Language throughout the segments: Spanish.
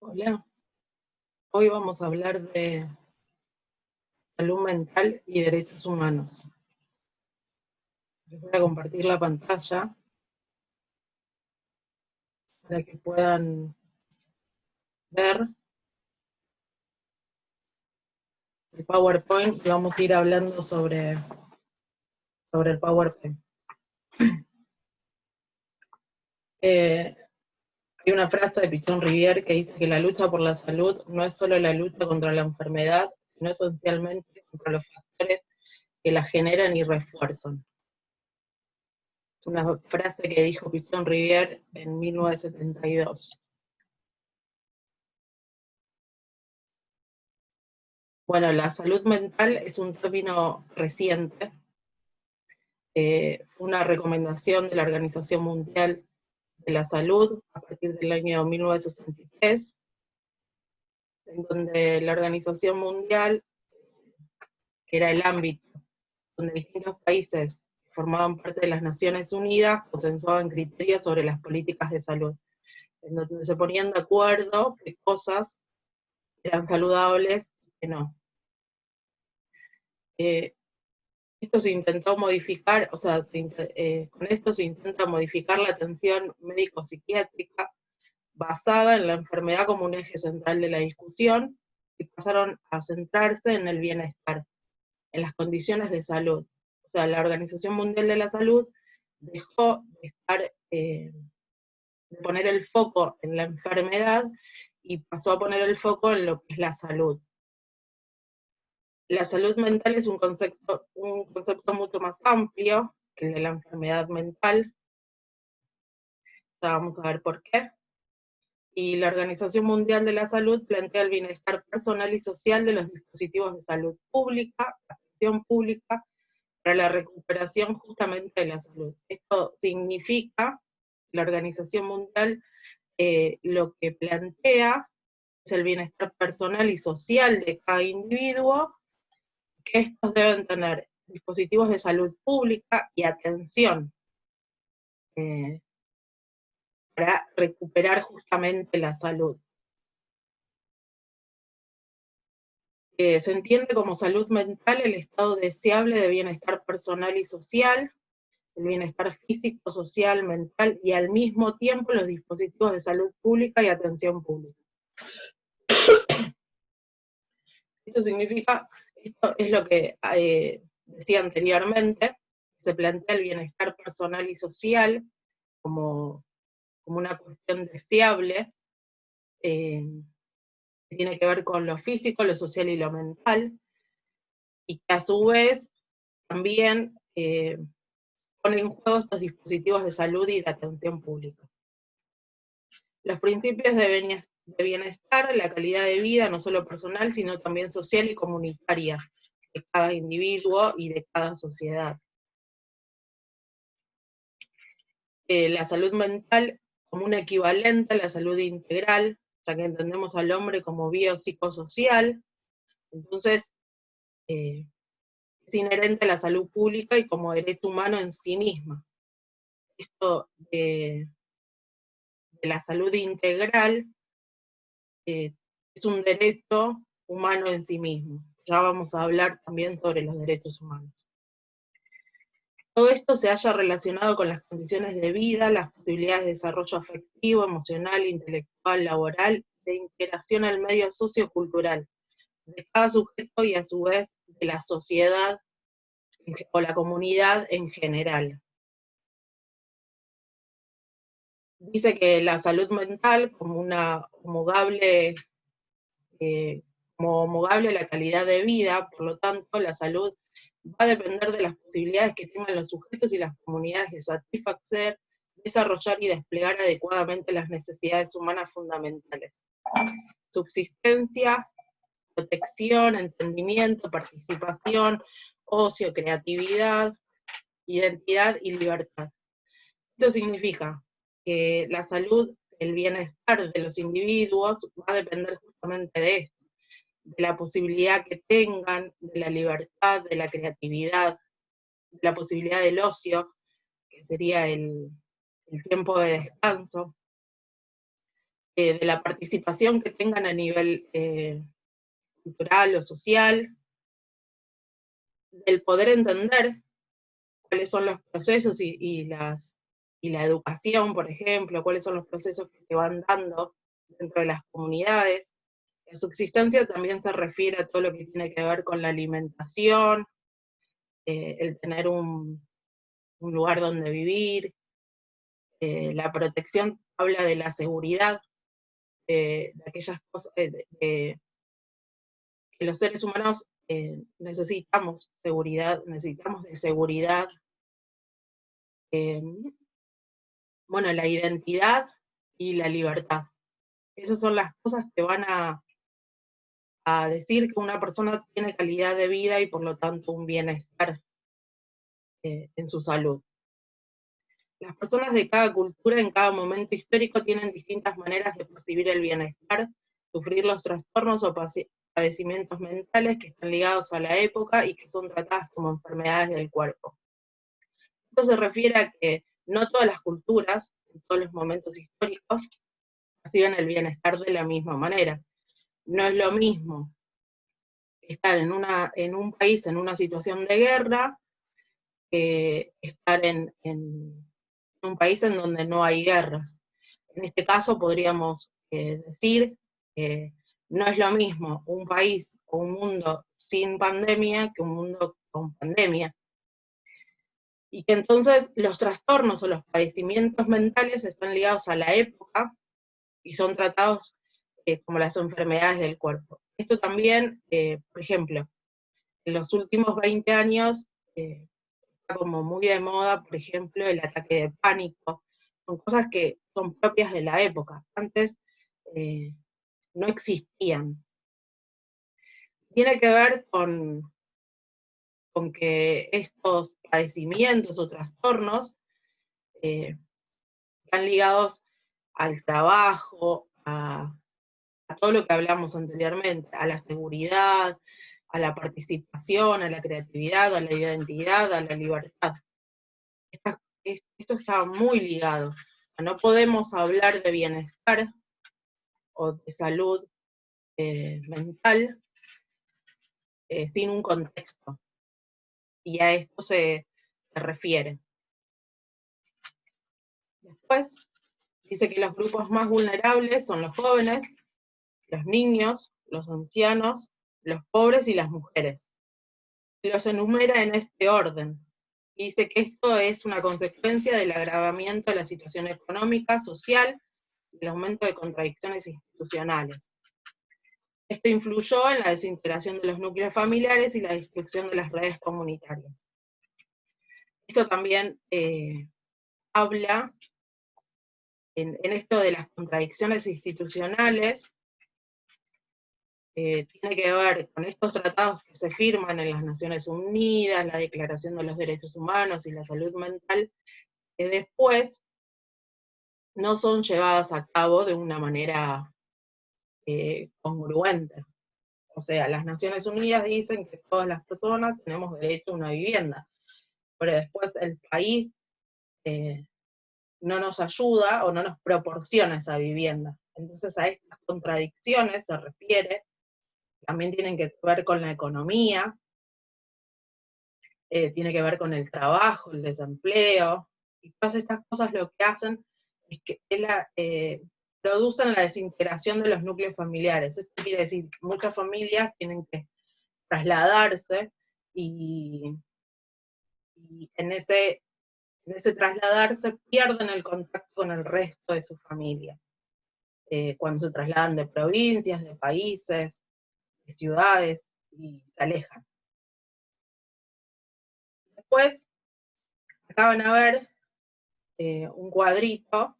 Hola, hoy vamos a hablar de salud mental y derechos humanos. Les voy a compartir la pantalla para que puedan ver el PowerPoint y vamos a ir hablando sobre el PowerPoint. Hay una frase de Pichon Rivière que dice que la lucha por la salud no es solo la lucha contra la enfermedad, sino esencialmente contra los factores que la generan y refuerzan. Es una frase que dijo Pichon Rivière en 1972. Bueno, la salud mental es un término reciente. Fue una recomendación de la Organización Mundial de la Salud a partir del año 1963, en donde la Organización Mundial, que era el ámbito donde distintos países que formaban parte de las Naciones Unidas consensuaban criterios sobre las políticas de salud, en donde se ponían de acuerdo qué cosas eran saludables y qué no. Esto se intentó modificar, con esto se intenta modificar la atención médico-psiquiátrica basada en la enfermedad como un eje central de la discusión, y pasaron a centrarse en el bienestar, en las condiciones de salud. O sea, la Organización Mundial de la Salud dejó de poner el foco en la enfermedad y pasó a poner el foco en lo que es la salud. La salud mental es un concepto mucho más amplio que el de la enfermedad mental. Ya vamos a ver por qué. Y la Organización Mundial de la Salud plantea el bienestar personal y social de los dispositivos de salud pública, atención pública, para la recuperación justamente de la salud. Esto significa que la Organización Mundial lo que plantea es el bienestar personal y social de cada individuo, que estos deben tener dispositivos de salud pública y atención para recuperar justamente la salud. Se entiende como salud mental el estado deseable de bienestar personal y social, el bienestar físico, social, mental, y al mismo tiempo los dispositivos de salud pública y atención pública. Esto es lo que decía anteriormente, se plantea el bienestar personal y social como una cuestión deseable, que tiene que ver con lo físico, lo social y lo mental, y que a su vez también pone en juego estos dispositivos de salud y de atención pública. Los principios de bienestar, la calidad de vida, no solo personal, sino también social y comunitaria, de cada individuo y de cada sociedad. La salud mental como un equivalente a la salud integral, ya que entendemos al hombre como biopsicosocial, entonces es inherente a la salud pública y como derecho humano en sí misma. Esto de la salud integral es un derecho humano en sí mismo. Ya vamos a hablar también sobre los derechos humanos. Todo esto se haya relacionado con las condiciones de vida, las posibilidades de desarrollo afectivo, emocional, intelectual, laboral, de integración al medio sociocultural de cada sujeto y a su vez de la sociedad o la comunidad en general. Dice que la salud mental como homologable a la calidad de vida, por lo tanto la salud va a depender de las posibilidades que tengan los sujetos y las comunidades de satisfacer, desarrollar y desplegar adecuadamente las necesidades humanas fundamentales. Subsistencia, protección, entendimiento, participación, ocio, creatividad, identidad y libertad. Esto significa que la salud, el bienestar de los individuos va a depender justamente de esto, de la posibilidad que tengan, de la libertad, de la creatividad, de la posibilidad del ocio, que sería el tiempo de descanso, de la participación que tengan a nivel cultural o social, del poder entender cuáles son los procesos y la educación, por ejemplo, cuáles son los procesos que se van dando dentro de las comunidades. La subsistencia también se refiere a todo lo que tiene que ver con la alimentación, el tener un lugar donde vivir, la protección habla de la seguridad, de aquellas cosas, que los seres humanos necesitamos seguridad, necesitamos de seguridad, bueno, la identidad y la libertad. Esas son las cosas que van a decir que una persona tiene calidad de vida y por lo tanto un bienestar en su salud. Las personas de cada cultura en cada momento histórico tienen distintas maneras de percibir el bienestar, sufrir los trastornos o padecimientos mentales que están ligados a la época y que son tratadas como enfermedades del cuerpo. Esto se refiere a que no todas las culturas, en todos los momentos históricos, perciben el bienestar de la misma manera. No es lo mismo estar en un país en una situación de guerra que estar en un país en donde no hay guerras. En este caso podríamos decir que no es lo mismo un país o un mundo sin pandemia que un mundo con pandemia. Y que entonces los trastornos o los padecimientos mentales están ligados a la época y son tratados como las enfermedades del cuerpo. Esto también, por ejemplo, en los últimos 20 años está como muy de moda, por ejemplo, el ataque de pánico. Son cosas que son propias de la época. Antes no existían. Tiene que ver con que estos padecimientos o trastornos están ligados al trabajo, a todo lo que hablamos anteriormente, a la seguridad, a la participación, a la creatividad, a la identidad, a la libertad. Esto está muy ligado. No podemos hablar de bienestar o de salud mental sin un contexto. Y a esto se refiere. Después, dice que los grupos más vulnerables son los jóvenes, los niños, los ancianos, los pobres y las mujeres. Los enumera en este orden. Dice que esto es una consecuencia del agravamiento de la situación económica, social y el aumento de contradicciones institucionales. Esto influyó en la desintegración de los núcleos familiares y la destrucción de las redes comunitarias. Esto también habla en esto de las contradicciones institucionales, tiene que ver con estos tratados que se firman en las Naciones Unidas, la Declaración de los Derechos Humanos y la salud mental, que después no son llevadas a cabo de una manera congruente. O sea, las Naciones Unidas dicen que todas las personas tenemos derecho a una vivienda, pero después el país no nos ayuda o no nos proporciona esa vivienda. Entonces a estas contradicciones se refiere, también tienen que ver con la economía, tiene que ver con el trabajo, el desempleo, y todas estas cosas lo que hacen es que producen la desintegración de los núcleos familiares. Esto quiere decir que muchas familias tienen que trasladarse y en ese trasladarse pierden el contacto con el resto de su familia. Cuando se trasladan de provincias, de países, de ciudades, y se alejan. Después, acá van a ver un cuadrito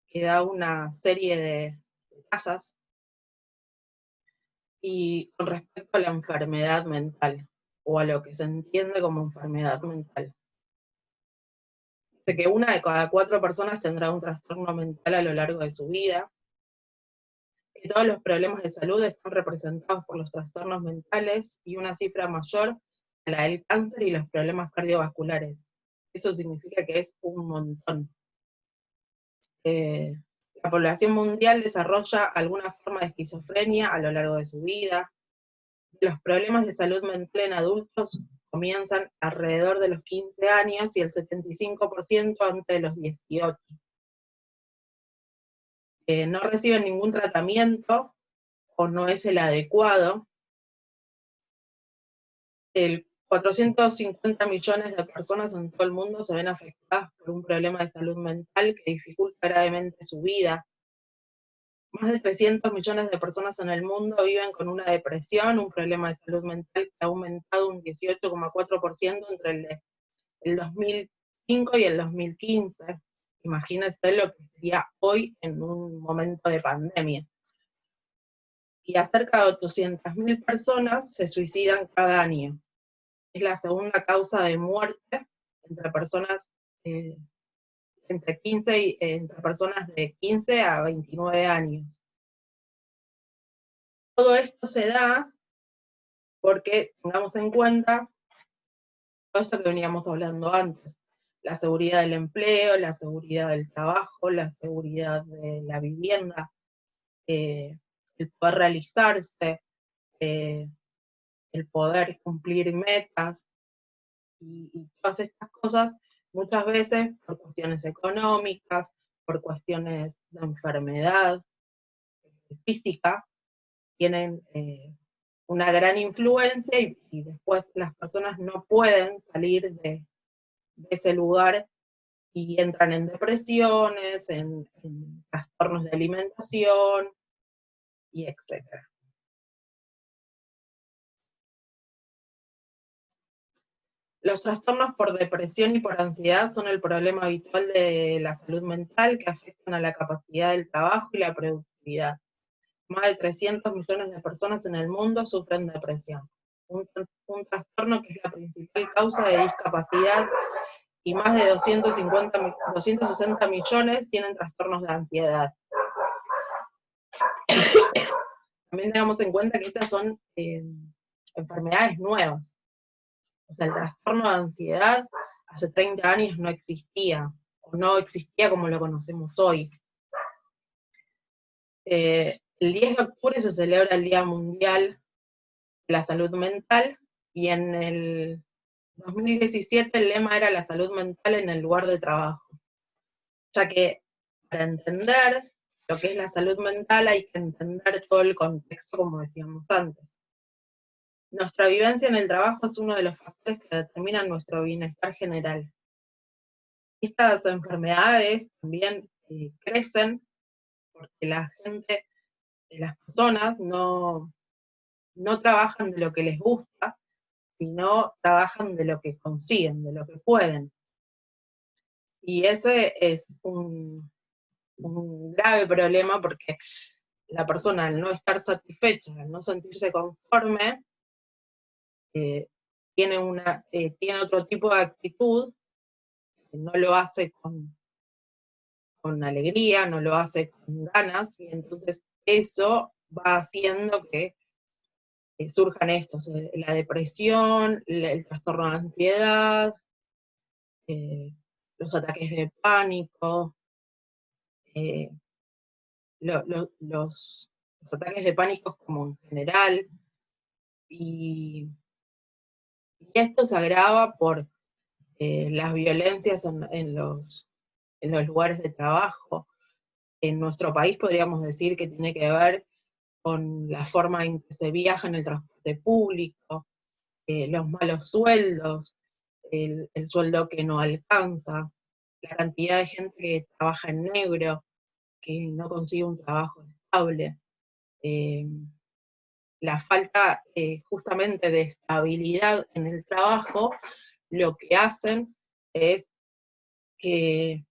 que da una serie de tasas y con respecto a la enfermedad mental, o a lo que se entiende como enfermedad mental. Dice que 1 de cada 4 personas tendrá un trastorno mental a lo largo de su vida, que todos los problemas de salud están representados por los trastornos mentales y una cifra mayor a la del cáncer y los problemas cardiovasculares. Eso significa que es un montón. La población mundial desarrolla alguna forma de esquizofrenia a lo largo de su vida. Los problemas de salud mental en adultos comienzan alrededor de los 15 años y el 75% antes de los 18. No reciben ningún tratamiento o no es el adecuado. 450 millones de personas en todo el mundo se ven afectadas por un problema de salud mental que dificulta gravemente su vida. Más de 300 millones de personas en el mundo viven con una depresión, un problema de salud mental que ha aumentado un 18,4% entre el 2005 y el 2015. Imagínense lo que sería hoy en un momento de pandemia. Y a cerca de 800.000 personas se suicidan cada año. Es la segunda causa de muerte entre personas entre personas de 15 a 29 años. Todo esto se da porque tengamos en cuenta todo esto que veníamos hablando antes: la seguridad del empleo, la seguridad del trabajo, la seguridad de la vivienda, el poder realizarse, el poder cumplir metas, y todas estas cosas, muchas veces por cuestiones económicas, por cuestiones de enfermedad física, tienen una gran influencia y después las personas no pueden salir de ese lugar y entran en depresiones, en trastornos de alimentación y etcétera. Los trastornos por depresión y por ansiedad son el problema habitual de la salud mental que afectan a la capacidad del trabajo y la productividad. Más de 300 millones de personas en el mundo sufren depresión, un trastorno que es la principal causa de discapacidad, y más de 260 millones tienen trastornos de ansiedad. También tengamos en cuenta que estas son enfermedades nuevas. O sea, el trastorno de ansiedad hace 30 años no existía, o no existía como lo conocemos hoy. El 10 de octubre se celebra el Día Mundial de la Salud Mental, y en el 2017 el lema era la salud mental en el lugar de trabajo, ya que para entender lo que es la salud mental hay que entender todo el contexto, como decíamos antes. Nuestra vivencia en el trabajo es uno de los factores que determinan nuestro bienestar general. Estas enfermedades también crecen porque la gente, las personas no trabajan de lo que les gusta, sino trabajan de lo que consiguen, de lo que pueden. Y ese es un grave problema, porque la persona, al no estar satisfecha, al no sentirse conforme, tiene otro tipo de actitud, no lo hace con alegría, no lo hace con ganas, y entonces eso va haciendo que surjan estos, la depresión, el trastorno de ansiedad, los ataques de pánico, los ataques de pánico como en general, y esto se agrava por las violencias en los lugares de trabajo. En nuestro país podríamos decir que tiene que ver con la forma en que se viaja en el transporte público, los malos sueldos, el sueldo que no alcanza, la cantidad de gente que trabaja en negro, que no consigue un trabajo estable, la falta justamente de estabilidad en el trabajo, lo que hacen es que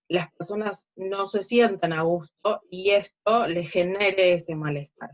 las personas no se sientan a gusto y esto les genere ese malestar.